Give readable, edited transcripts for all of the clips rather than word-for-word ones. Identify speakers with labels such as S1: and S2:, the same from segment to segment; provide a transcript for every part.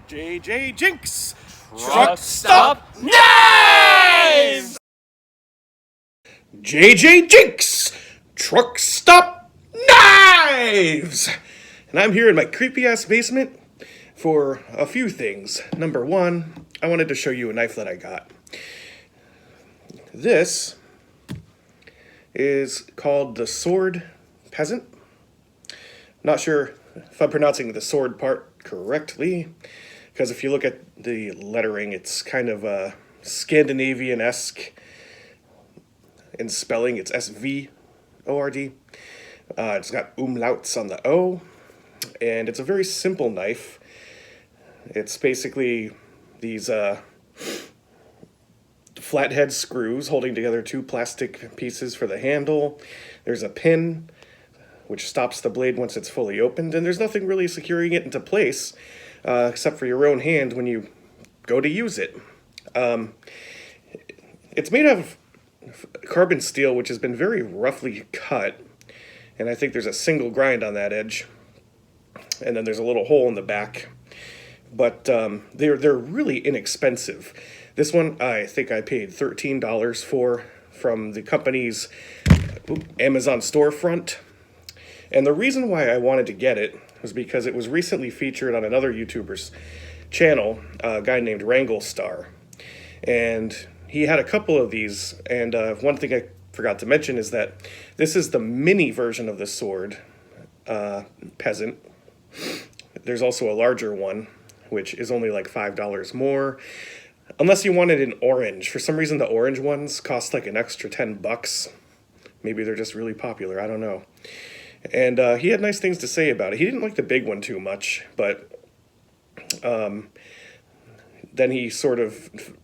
S1: JJJinks!
S2: Truck Stop Knives!
S1: JJJinks! Truck Stop Knives! And I'm here in my creepy-ass basement for a few things. Number one, I wanted to show you a knife that I got. This is called the Svord Peasant. Not sure if I'm pronouncing the sword part correctly, because if you look at the lettering, it's kind of Scandinavian-esque in spelling. It's S-V-O-R-D. It's got umlauts on the O, and it's a very simple knife. It's basically these flathead screws holding together two plastic pieces for the handle. There's a pin which stops the blade once it's fully opened, and there's nothing really securing it into place except for your own hand when you go to use it. It's made out of carbon steel, which has been very roughly cut, and I think there's a single grind on that edge, and then there's a little hole in the back. But they're really inexpensive. This one I think I paid $13 for from the company's Amazon storefront. And the reason why I wanted to get it was because it was recently featured on another YouTuber's channel, a guy named Wranglestar. And he had a couple of these, and one thing I forgot to mention is that this is the mini version of the Svord Peasant. There's also a larger one, which is only like $5 more. Unless you wanted an orange. For some reason, the orange ones cost like an extra $10. Maybe they're just really popular, I don't know. And he had nice things to say about it. He didn't like the big one too much, but then he sort of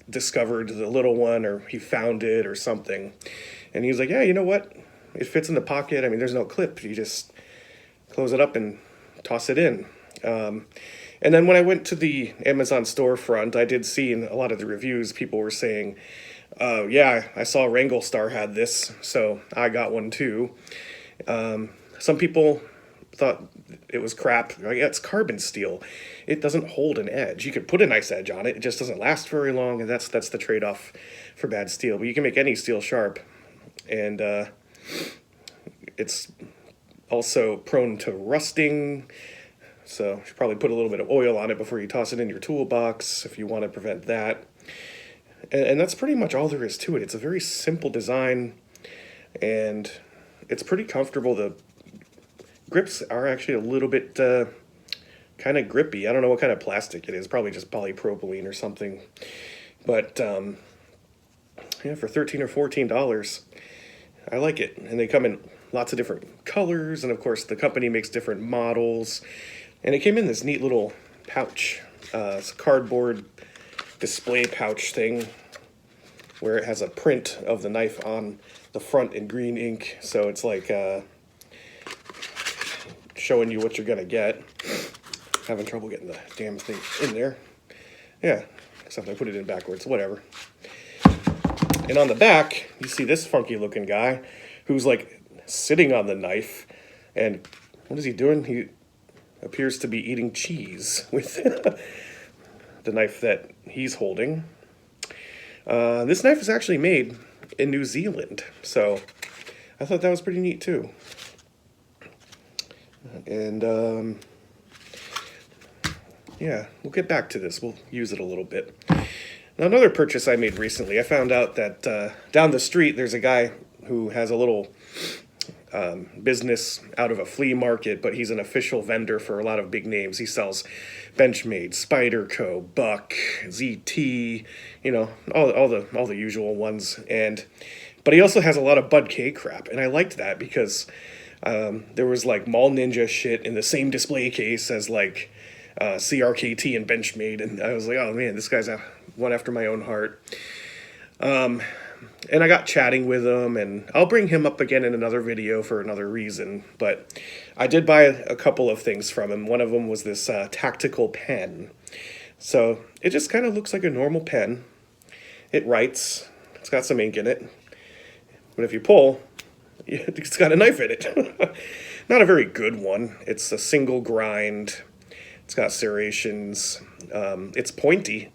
S1: discovered the little one, or he found it or something. And he was like, yeah, you know what? It fits in the pocket. I mean, there's no clip. You just close it up and toss it in. And then when I went to the Amazon storefront, I did see in a lot of the reviews, people were saying, yeah, I saw Wranglestar had this, so I got one too. Some people thought it was crap. Like, yeah, it's carbon steel. It doesn't hold an edge. You could put a nice edge on it. It just doesn't last very long, and that's the trade-off for bad steel. But you can make any steel sharp, and it's also prone to rusting. So you should probably put a little bit of oil on it before you toss it in your toolbox if you want to prevent that. And that's pretty much all there is to it. It's a very simple design, and it's pretty comfortable. The grips are actually a little bit kind of grippy. I don't know what kind of plastic it is. Probably just polypropylene or something. But yeah, for $13 or $14, I like it. And they come in lots of different colors, and of course the company makes different models. And it came in this neat little pouch. It's a cardboard display pouch thing where it has a print of the knife on the front in green ink. So it's like showing you what you're going to get. Having trouble getting the damn thing in there. Yeah, except I put it in backwards, whatever. And on the back, you see this funky looking guy who's like sitting on the knife. And what is he doing? He appears to be eating cheese with the knife that he's holding. This knife is actually made in New Zealand, so I thought that was pretty neat too. And yeah, we'll get back to this. We'll use it a little bit. Now, another purchase I made recently, I found out that down the street there's a guy who has a little business out of a flea market, but he's an official vendor for a lot of big names. He sells Benchmade, Spyderco, Buck, ZT, you know, all the usual ones. But he also has a lot of Bud K crap, and I liked that because there was like Mall Ninja shit in the same display case as like CRKT and Benchmade, and I was like, oh man, this guy's one after my own heart. And I got chatting with him, and I'll bring him up again in another video for another reason. But I did buy a couple of things from him. One of them was this tactical pen. So it just kind of looks like a normal pen. It writes. It's got some ink in it. But if you pull, it's got a knife in it. Not a very good one. It's a single grind. It's got serrations. It's pointy,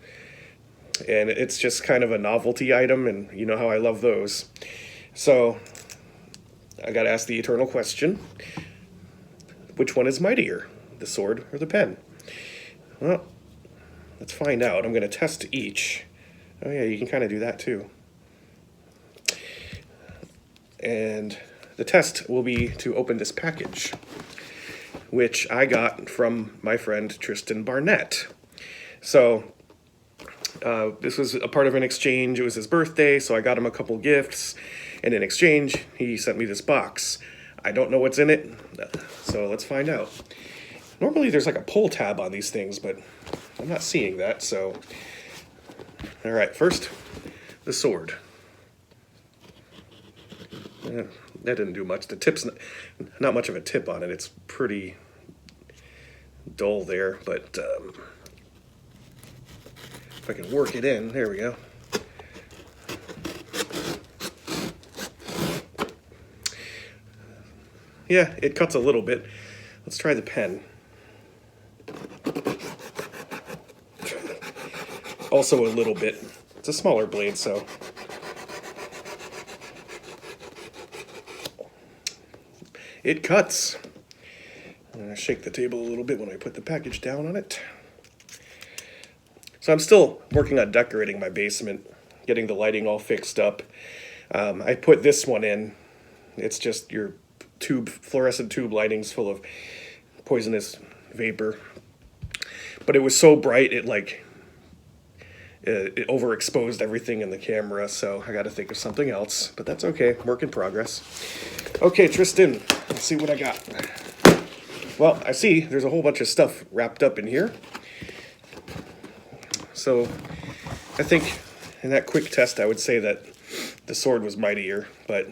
S1: and it's just kind of a novelty item, and you know how I love those. So I got to ask the eternal question: which one is mightier, the sword or the pen? Well, let's find out. I'm going to test each. Oh yeah, you can kind of do that too. And the test will be to open this package, which I got from my friend Tristan Barnett. So this was a part of an exchange. It was his birthday, so I got him a couple gifts, and in exchange, he sent me this box. I don't know what's in it, so let's find out. Normally there's like a pull tab on these things, but I'm not seeing that, so... All right, first, the sword. That didn't do much. The tip's not much of a tip on it. It's pretty dull there, but if I can work it in, there we go. Yeah, it cuts a little bit. Let's try the pen. Also a little bit. It's a smaller blade, so... It cuts. I'm going to shake the table a little bit when I put the package down on it. So I'm still working on decorating my basement, getting the lighting all fixed up. I put this one in. It's just your fluorescent tube lightings full of poisonous vapor. But it was so bright, it overexposed everything in the camera, so I got to think of something else. But that's okay. Work in progress. Okay, Tristan, let's see what I got. Well, I see there's a whole bunch of stuff wrapped up in here. So I think in that quick test, I would say that the sword was mightier, but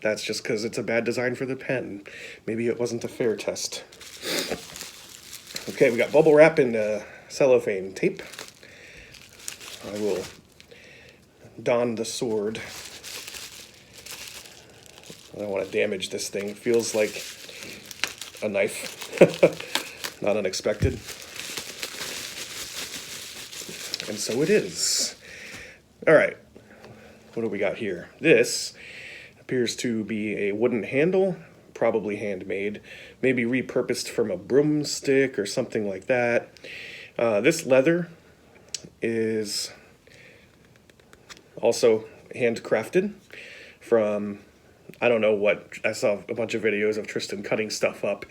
S1: that's just because it's a bad design for the pen. Maybe it wasn't a fair test. Okay, we got bubble wrap and cellophane tape. I will don the sword. I don't want to damage this thing. It feels like a knife. Not unexpected. And so it is. All right. What do we got here? This appears to be a wooden handle, probably handmade, maybe repurposed from a broomstick or something like that. This leather is also handcrafted from, I don't know what, I saw a bunch of videos of Tristan cutting stuff up.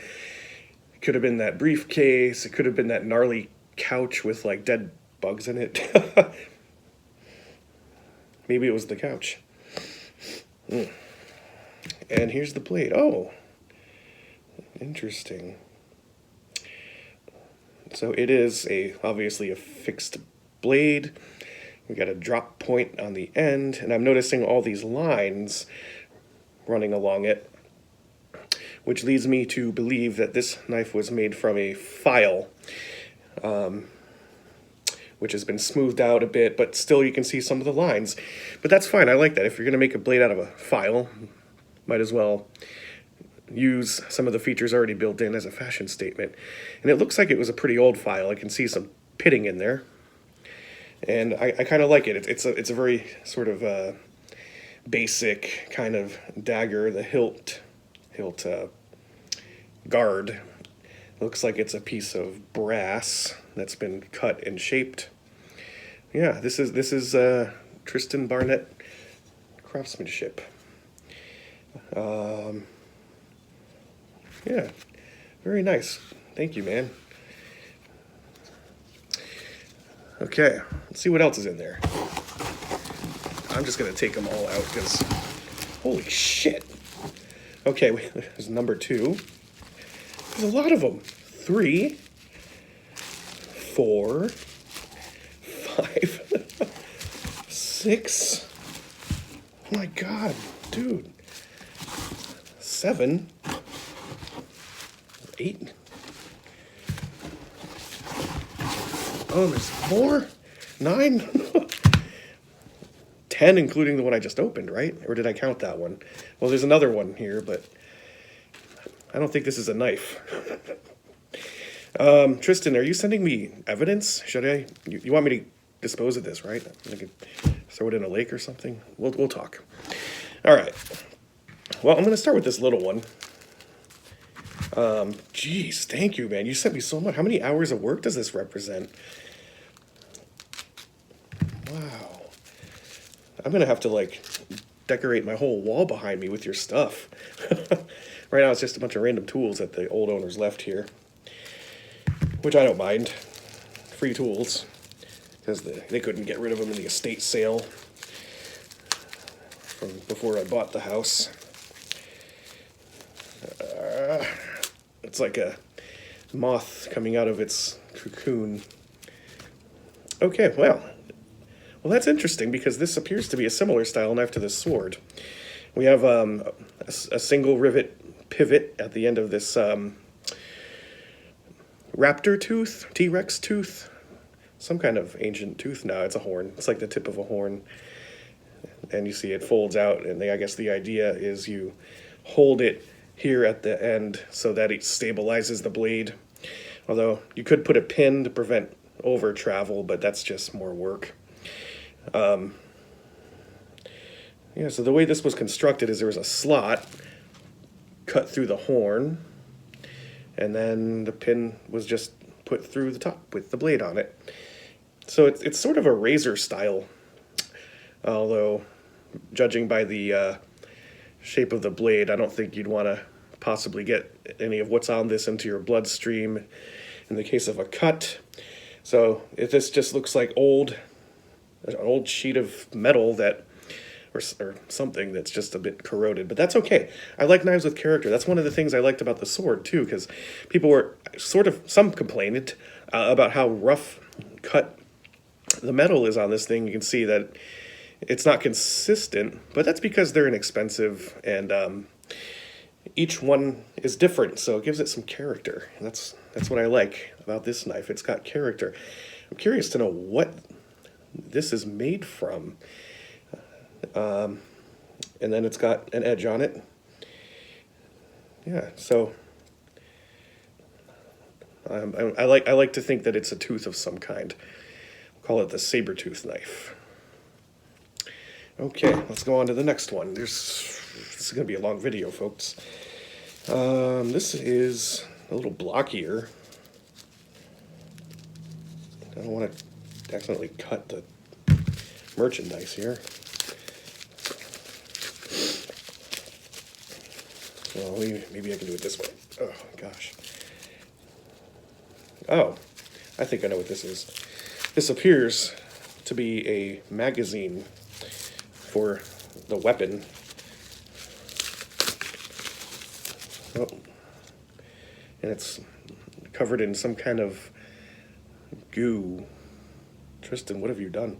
S1: It could have been that briefcase, it could have been that gnarly couch with like dead bugs in it. Maybe it was the couch. And here's the blade. Oh, interesting. So it is obviously a fixed blade. We got a drop point on the end, and I'm noticing all these lines running along it, which leads me to believe that this knife was made from a file, which has been smoothed out a bit, but still you can see some of the lines. But that's fine. I like that. If you're going to make a blade out of a file, might as well use some of the features already built in as a fashion statement. And it looks like it was a pretty old file. I can see some pitting in there. And I kind of like it. It's a very sort of basic kind of dagger. The hilt guard looks like it's a piece of brass that's been cut and shaped. Yeah, this is Tristan Barnett craftsmanship. Yeah, very nice. Thank you, man. Okay, let's see what else is in there. I'm just gonna take them all out because, holy shit. Okay, there's number 2. There's a lot of them. 3, 4, 5, 6. Oh my god, dude. 7, 8. Oh, there's more? 9? 10, including the one I just opened, right? Or did I count that one? Well, there's another one here, but I don't think this is a knife. Tristan, are you sending me evidence? Should I? You want me to dispose of this, right? I could throw it in a lake or something. We'll talk. All right. Well, I'm going to start with this little one. Geez, thank you, man. You sent me so much. How many hours of work does this represent? Wow. I'm going to have to, like, decorate my whole wall behind me with your stuff. Right now it's just a bunch of random tools that the old owners left here, which I don't mind. Free tools, because they couldn't get rid of them in the estate sale from before I bought the house. It's like a moth coming out of its cocoon. Okay, well, that's interesting because this appears to be a similar style knife to the Svord. We have a single rivet pivot at the end of this raptor tooth, T-Rex tooth, some kind of ancient tooth. No, it's a horn. It's like the tip of a horn. And you see it folds out, and I guess the idea is you hold it here at the end so that it stabilizes the blade. Although you could put a pin to prevent over travel, but that's just more work. Yeah, so the way this was constructed is there was a slot cut through the horn, and then the pin was just put through the top with the blade on it. So it's sort of a razor style, although judging by the shape of the blade, I don't think you'd want to possibly get any of what's on this into your bloodstream in the case of a cut. So if this just looks like an old sheet of metal that or something that's just a bit corroded, but that's okay. I like knives with character. That's one of the things I liked about the Svord too, because people were some complained about how rough cut the metal is on this thing. You can see that it's not consistent, but that's because they're inexpensive, and each one is different, so it gives it some character. And that's what I like about this knife. It's got character. I'm curious to know what this is made from. And then it's got an edge on it. Yeah, so I like to think that it's a tooth of some kind. We'll call it the saber-tooth knife. Okay, let's go on to the next one. This is going to be a long video, folks. This is a little blockier. I don't want to accidentally cut the merchandise here. Well, maybe I can do it this way. Oh, gosh. Oh, I think I know what this is. This appears to be a magazine for the weapon. Oh. And it's covered in some kind of goo. Tristan, what have you done?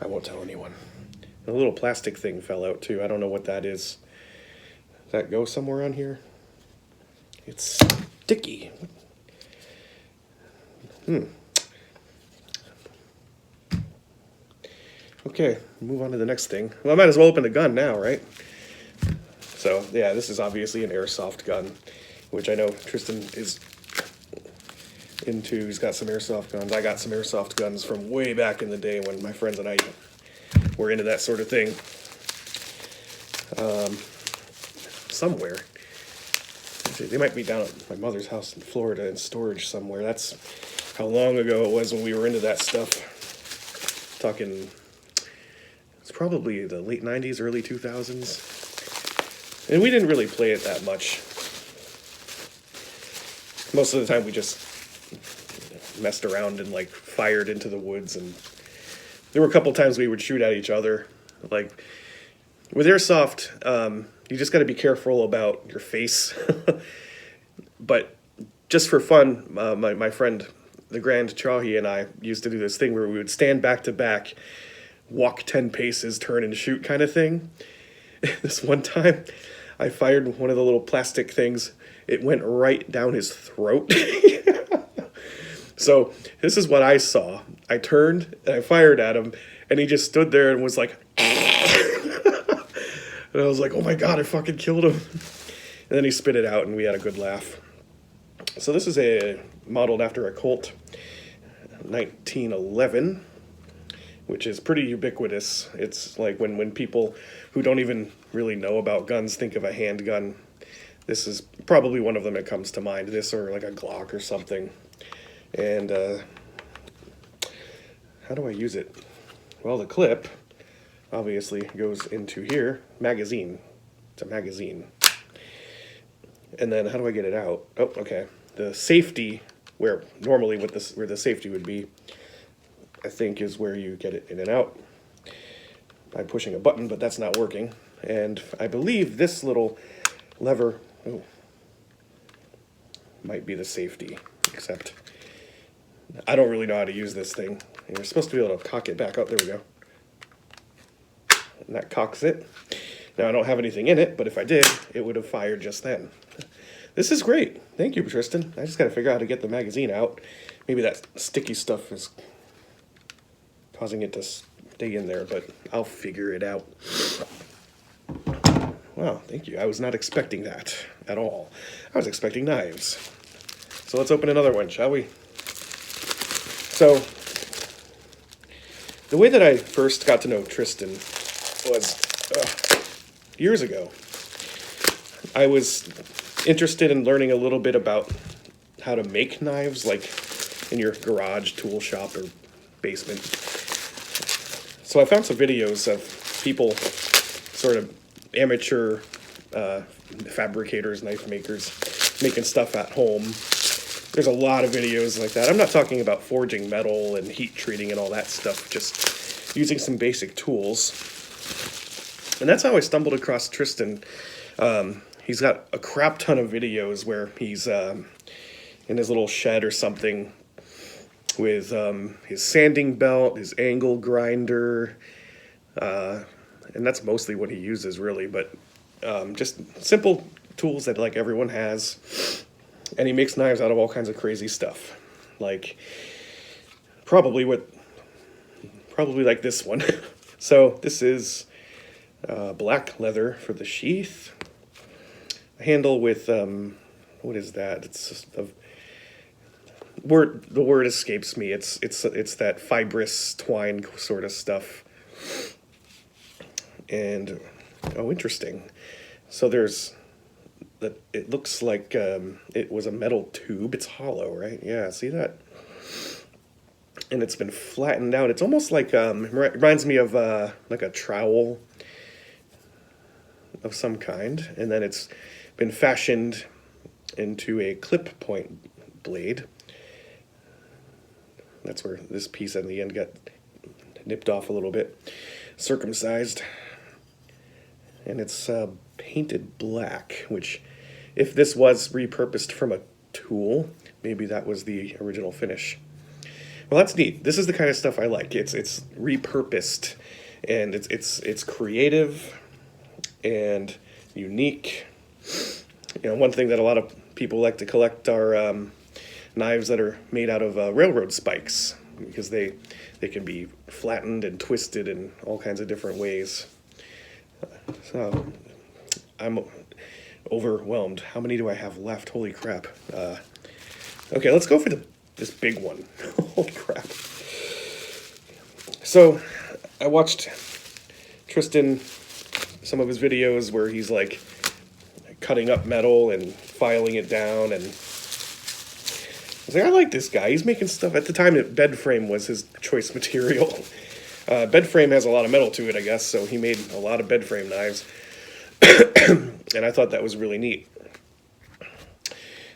S1: I won't tell anyone. A little plastic thing fell out, too. I don't know what that is. Does that go somewhere on here? It's sticky. Okay, move on to the next thing. Well, I might as well open the gun now, right? So, yeah, this is obviously an airsoft gun, which I know Tristan is into. He's got some airsoft guns. I got some airsoft guns from way back in the day when my friends and I were into that sort of thing. Somewhere. They might be down at my mother's house in Florida in storage somewhere. That's how long ago it was when we were into that stuff. Talking, it's probably the late 90s, early 2000s. And we didn't really play it that much. Most of the time we just messed around and like fired into the woods, and there were a couple times we would shoot at each other. Like with airsoft, you just got to be careful about your face. But just for fun, my friend, the Grand Chahi, and I used to do this thing where we would stand back to back, walk 10 paces, turn and shoot kind of thing. This one time, I fired one of the little plastic things. It went right down his throat. So this is what I saw. I turned and I fired at him, and he just stood there and was like, and I was like, oh my God, I fucking killed him. And then he spit it out, and we had a good laugh. So this is modeled after a Colt 1911, which is pretty ubiquitous. It's like when people who don't even really know about guns think of a handgun, this is probably one of them that comes to mind. This or like a Glock or something. And how do I use it? Well, the clip obviously goes into here. Magazine. It's a magazine. And then how do I get it out? Oh, okay. The safety, where normally where the safety would be, I think is where you get it in and out by pushing a button, but that's not working. And I believe this little lever might be the safety, except I don't really know how to use this thing. And you're supposed to be able to cock it back up. There we go. And that cocks it. Now I don't have anything in it, but if I did, it would have fired just then. This is great. Thank you, Tristan. I just got to figure out how to get the magazine out. Maybe that sticky stuff is causing it to stay in there, but I'll figure it out. Wow, thank you. I was not expecting that at all. I was expecting knives. So let's open another one, shall we? So, the way that I first got to know Tristan was years ago. I was interested in learning a little bit about how to make knives, like in your garage, tool shop, or basement. So I found some videos of people, sort of amateur fabricators, knife makers, making stuff at home. There's a lot of videos like that. I'm not talking about forging metal and heat treating and all that stuff, just using some basic tools. And that's how I stumbled across Tristan. He's got a crap ton of videos where he's in his little shed or something with his sanding belt, his angle grinder, and that's mostly what he uses, really, but just simple tools that like everyone has. And he makes knives out of all kinds of crazy stuff, like probably like this one. So this is black leather for the sheath. A handle with what is that? It's just the word escapes me. It's that fibrous twine sort of stuff. And oh, interesting. So there's that. It looks like it was a metal tube. It's hollow, right? Yeah, see that? And it's been flattened out. It's almost like reminds me of like a trowel of some kind. And then it's been fashioned into a clip point blade. That's where this piece at the end got nipped off a little bit, circumcised. And it's painted black, which if this was repurposed from a tool, maybe that was the original finish. Well, that's neat. This is the kind of stuff I like. It's repurposed, and it's creative and unique. You know, one thing that a lot of people like to collect are knives that are made out of railroad spikes, because they can be flattened and twisted in all kinds of different ways. So I'm overwhelmed. How many do I have left? Holy crap. Okay, let's go for this big one. Holy crap. So I watched Tristan, some of his videos where he's like cutting up metal and filing it down, and I was like, I like this guy. He's making stuff. At the time, bed frame was his choice material. Bed frame has a lot of metal to it, I guess, so he made a lot of bed frame knives. And I thought that was really neat.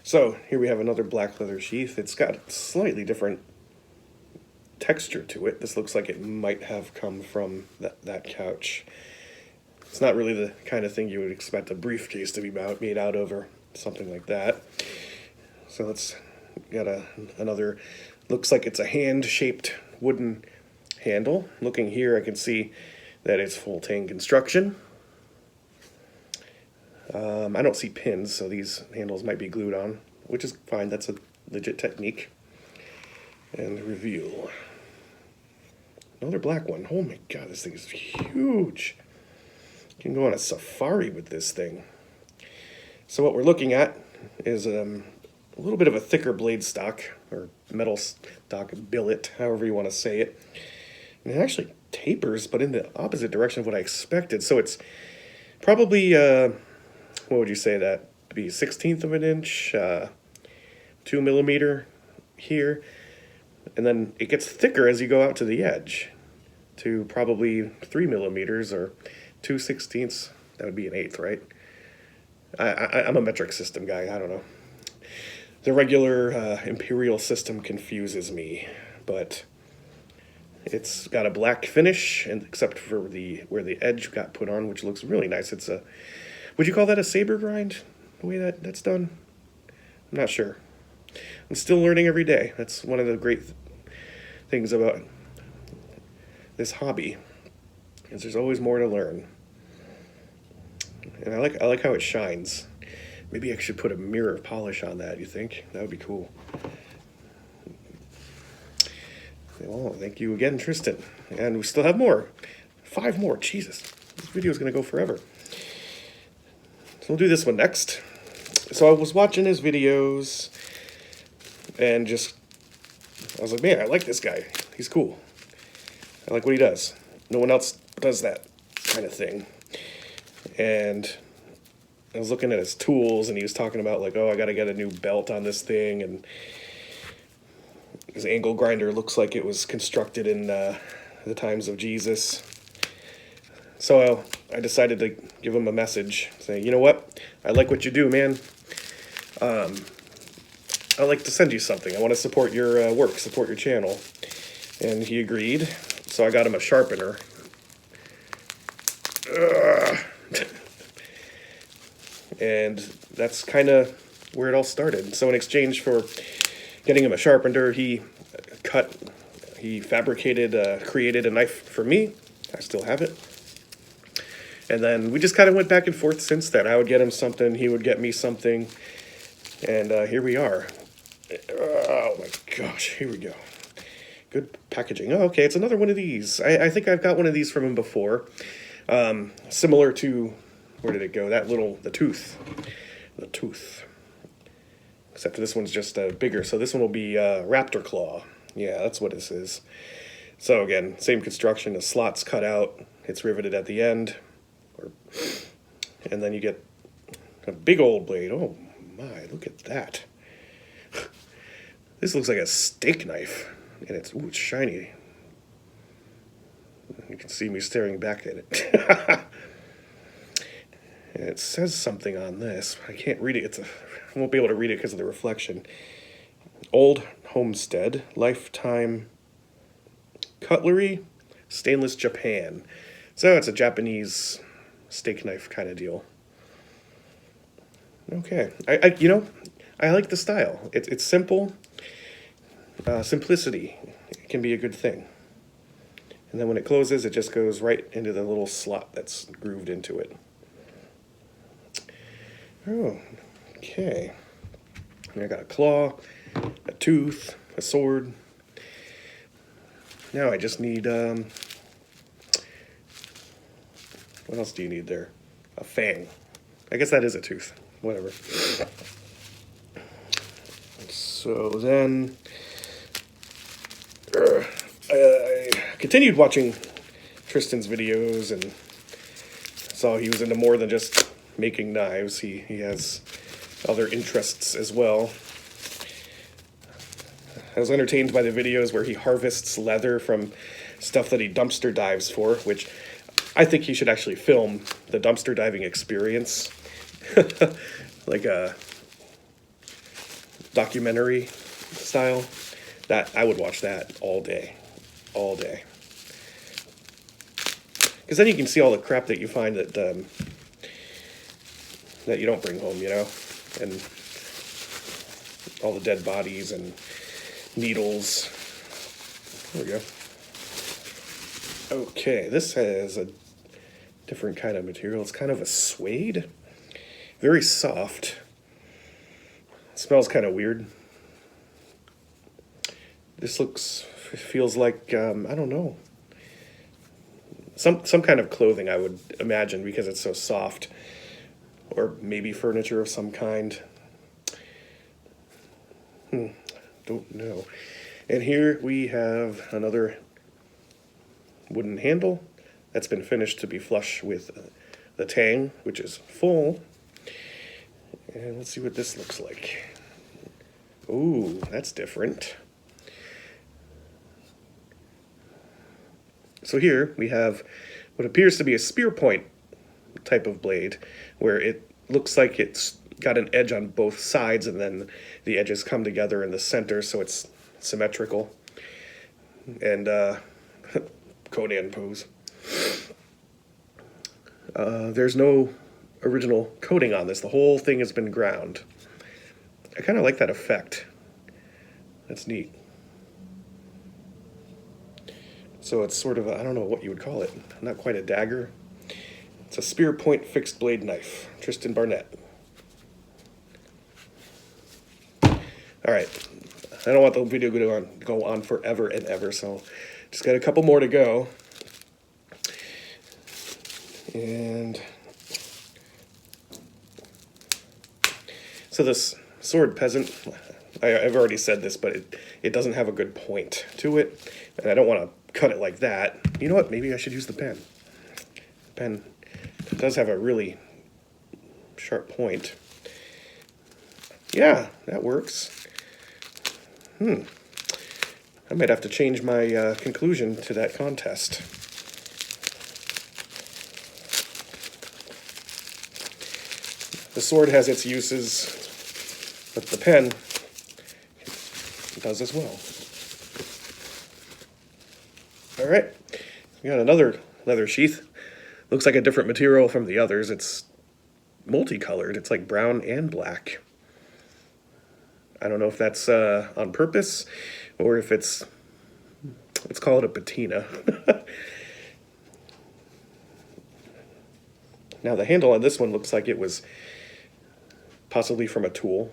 S1: So here we have another black leather sheath. It's got slightly different texture to it. This looks like it might have come from that couch. It's not really the kind of thing you would expect a briefcase to be made out of or something like that. So let's got another, looks like it's a hand-shaped wooden handle. Looking here, I can see that it's full tang construction. I don't see pins, so these handles might be glued on, which is fine. That's a legit technique. And reveal. Another black one. Oh my god, this thing is huge. You can go on a safari with this thing. So what we're looking at is a little bit of a thicker blade stock, or metal stock billet, however you want to say it. And it actually tapers, but in the opposite direction of what I expected. So it's probably, what would you say that to be, 1/16 of an inch, 2 millimeter here. And then it gets thicker as you go out to the edge to probably 3 millimeters or 2/16. That would be an eighth, right? I'm a metric system guy. I don't know. The regular imperial system confuses me, but it's got a black finish, and except for where the edge got put on, which looks really nice. It's a, would you call that a saber grind? The way that's done, I'm not sure. I'm still learning every day. That's one of the great things about this hobby, is there's always more to learn. And I like how it shines. Maybe I should put a mirror polish on that, you think? That would be cool. Well, thank you again, Tristan. And we still have more. 5 more. Jesus. This video is going to go forever. So we'll do this one next. So I was watching his videos and I was like, man, I like this guy. He's cool. I like what he does. No one else does that kind of thing. And I was looking at his tools, and he was talking about, like, oh, I got to get a new belt on this thing, and his angle grinder looks like it was constructed in the times of Jesus. So I decided to give him a message saying, you know what? I like what you do, man. I'd like to send you something. I want to support your work, support your channel. And he agreed. So I got him a sharpener. And that's kind of where it all started. So in exchange for getting him a sharpener, he fabricated, created a knife for me. I still have it. And then we just kind of went back and forth since then. I would get him something, he would get me something. And here we are. Oh my gosh, here we go. Good packaging. Oh, okay, it's another one of these. I think I've got one of these from him before. Similar to, where did it go? The tooth. The tooth. Except this one's just bigger. So this one will be Raptor Claw. Yeah, that's what this is. So again, same construction. The slot's cut out. It's riveted at the end. And then you get a big old blade. Oh my, look at that. This looks like a steak knife. And it's shiny. You can see me staring back at it. And it says something on this. I can't read it. I won't be able to read it because of the reflection. Old Homestead, Lifetime Cutlery, Stainless Japan. So it's a Japanese steak knife kind of deal. Okay. I like the style. It's simple. Simplicity can be a good thing. And then when it closes, it just goes right into the little slot that's grooved into it. Oh, okay. And I got a claw, a tooth, a sword. Now I just need, what else do you need there? A fang. I guess that is a tooth. Whatever. So then, I continued watching Tristan's videos and saw he was into more than just making knives. He has other interests as well. I was entertained by the videos where he harvests leather from stuff that he dumpster dives for, which I think he should actually film the dumpster diving experience. Like a documentary style. That I would watch that all day. All day. Because then you can see all the crap that you find that that you don't bring home, you know? And all the dead bodies and needles. There we go. Okay, this has a different kind of material. It's kind of a suede. Very soft. It smells kind of weird. This feels like, I don't know. Some kind of clothing, I would imagine, because it's so soft. Or maybe furniture of some kind. Don't know. And here we have another wooden handle that's been finished to be flush with the tang, which is full. And let's see what this looks like. Ooh, that's different. So here we have what appears to be a spear point type of blade, where it looks like it's got an edge on both sides, and then the edges come together in the center, so it's symmetrical. And Conan pose. There's no original coating on this. The whole thing has been ground. I kind of like that effect. That's neat. So it's sort of I don't know what you would call it. Not quite a dagger. It's a spear point fixed blade knife. Tristan Barnett. Alright. I don't want the video to go on forever and ever, so just got a couple more to go. And so this sword Peasant, I've already said this, but it doesn't have a good point to it, and I don't want to cut it like that. You know what? Maybe I should use the pen. The pen does have a really sharp point. Yeah, that works. I might have to change my conclusion to that contest. The sword has its uses, but the pen does as well. All right, we got another leather sheath. Looks like a different material from the others. It's multicolored. It's like brown and black. I don't know if that's on purpose or if it's, let's call it a patina. Now the handle on this one looks like it was possibly from a tool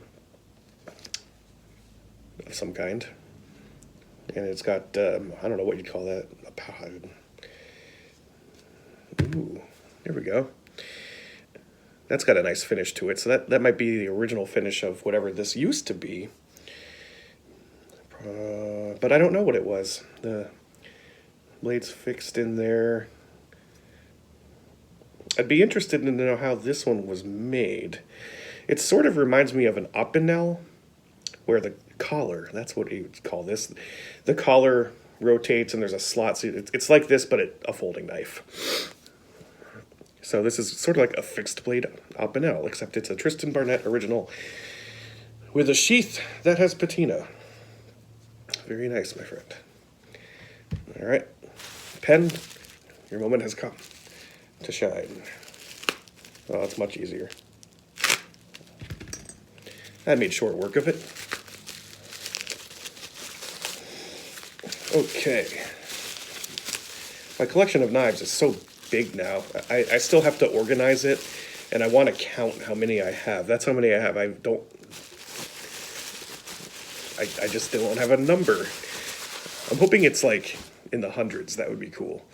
S1: of some kind. And it's got, I don't know what you'd call that, a pod. Ooh, there we go. That's got a nice finish to it, so that might be the original finish of whatever this used to be. But I don't know what it was. The blade's fixed in there. I'd be interested to know how this one was made. It sort of reminds me of an opinel, where the collar, that's what you would call this, the collar rotates and there's a slot, so it's like this, but a folding knife. So this is sort of like a fixed blade opinel, except it's a Tristan Barnett original with a sheath that has patina. Very nice, my friend. All right, pen, your moment has come to shine. Oh, it's much easier. I made short work of it. Okay. My collection of knives is so big now. I still have to organize it, and I want to count how many I have. That's how many I have. I just don't have a number. I'm hoping it's like in the hundreds. That would be cool.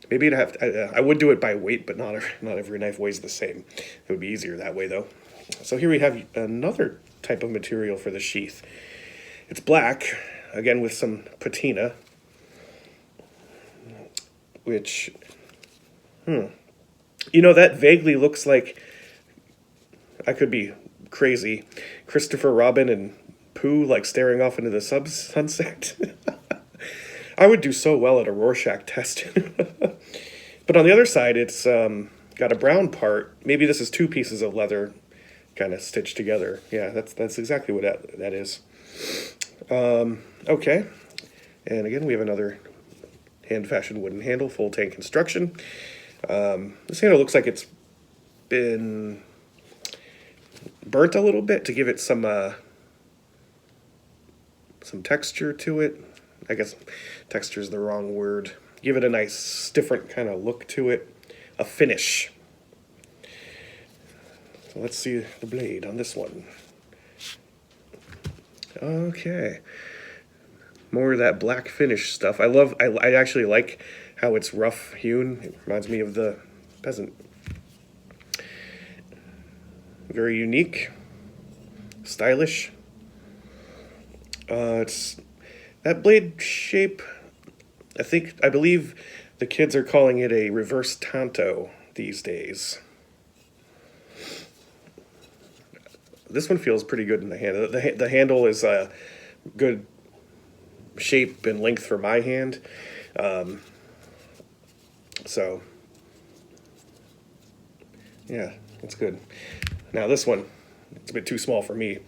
S1: Maybe I would do it by weight, but not every knife weighs the same. It would be easier that way, though. So here we have another type of material for the sheath. It's black, again with some patina, which, you know, that vaguely looks like, I could be crazy, Christopher Robin and Pooh, like staring off into the sunset. I would do so well at a Rorschach test. But on the other side, it's got a brown part. Maybe this is two pieces of leather kind of stitched together. Yeah, that's exactly what that is. Okay, and again, we have another hand-fashioned wooden handle, full tank construction. This handle looks like it's been burnt a little bit to give it some texture to it. I guess texture is the wrong word. Give it a nice, different kind of look to it, a finish. So let's see the blade on this one. Okay, more of that black finish stuff. I actually like how it's rough hewn. It reminds me of the Peasant. Very unique, stylish. It's that blade shape. I believe the kids are calling it a reverse tanto these days. This one feels pretty good in the hand. The handle is a good shape and length for my hand. So, yeah, it's good. Now this one, it's a bit too small for me.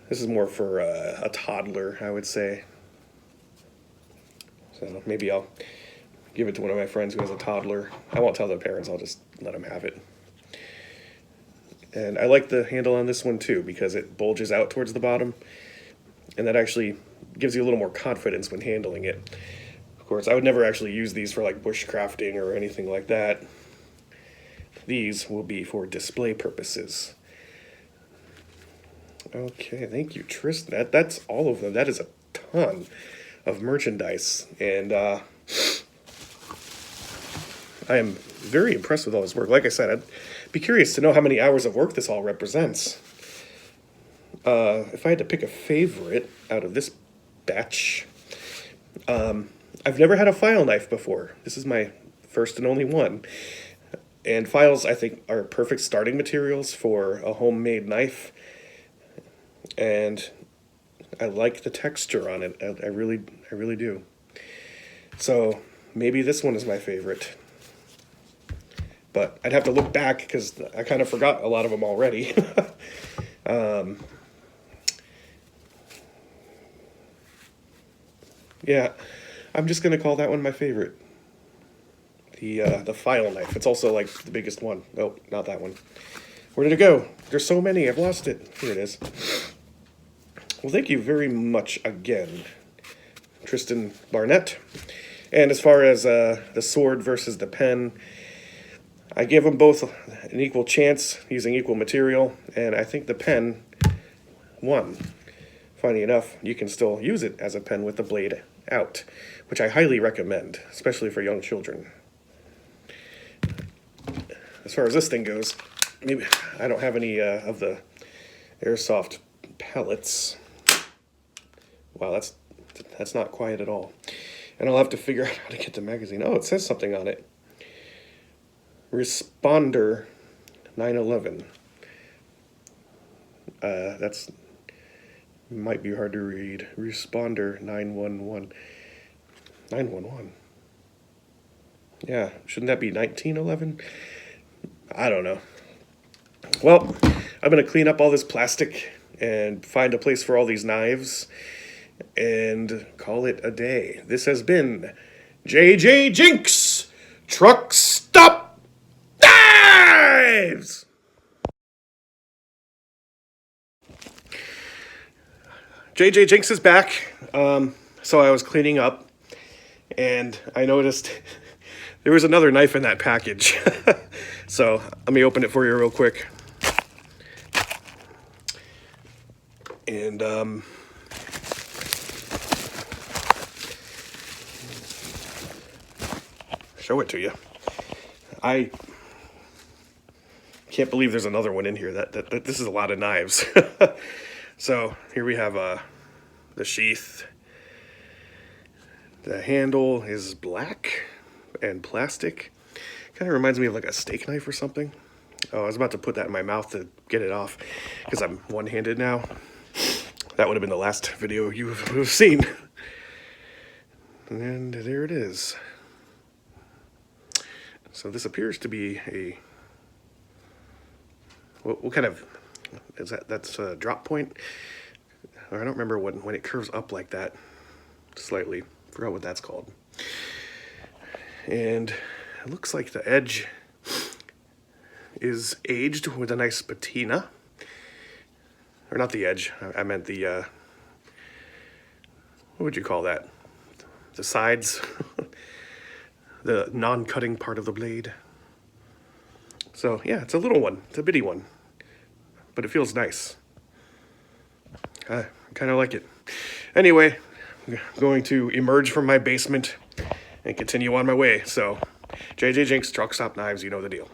S1: This is more for a toddler, I would say. So maybe I'll give it to one of my friends who has a toddler. I won't tell the parents, I'll just let them have it. And I like the handle on this one too because it bulges out towards the bottom. And that actually gives you a little more confidence when handling it. Of course, I would never actually use these for like bushcrafting or anything like that. These will be for display purposes. Okay, thank you, Tristan. That's all of them. That is a ton of merchandise. And I am very impressed with all this work. Like I said, I'd be curious to know how many hours of work this all represents. If I had to pick a favorite out of this batch, I've never had a file knife before. This is my first and only one. And files, I think, are perfect starting materials for a homemade knife. And I like the texture on it. I really do. So maybe this one is my favorite. But I'd have to look back because I kind of forgot a lot of them already. Yeah, I'm just gonna call that one my favorite. The file knife. It's also like the biggest one. Oh, not that one. Where did it go? There's so many. I've lost it. Here it is. Well, thank you very much again, Tristan Barnett. And as far as the sword versus the pen, I gave them both an equal chance using equal material, and I think the pen won. Funny enough, you can still use it as a pen with the blade out, which I highly recommend, especially for young children. As far as this thing goes, maybe I don't have any of the airsoft pellets. Wow, that's not quiet at all. And I'll have to figure out how to get the magazine. Oh, it says something on it. Responder 911. That's might be hard to read. Responder 911. 911. Yeah, shouldn't that be 1911? I don't know. Well, I'm going to clean up all this plastic and find a place for all these knives and call it a day. This has been JJJinks Truck Stop Knives! JJJinks is back. So I was cleaning up and I noticed there was another knife in that package. So let me open it for you real quick. And show it to you. I can't believe there's another one in here. That this is a lot of knives. So here we have the sheath. The handle is black and plastic. Kind of reminds me of like a steak knife or something. Oh, I was about to put that in my mouth to get it off because I'm one-handed now. That would have been the last video you would have seen. And there it is. So this appears to be a... What kind of... is that? That's a drop point? Or I don't remember when it curves up like that. Slightly. Forgot what that's called. And it looks like the edge is aged with a nice patina. Or not the edge, I meant the, what would you call that? The sides, the non-cutting part of the blade. So yeah, it's a little one, it's a bitty one, but it feels nice. I kind of like it. Anyway, I'm going to emerge from my basement and continue on my way. So, JJJinks Truck Stop Knives, you know the deal.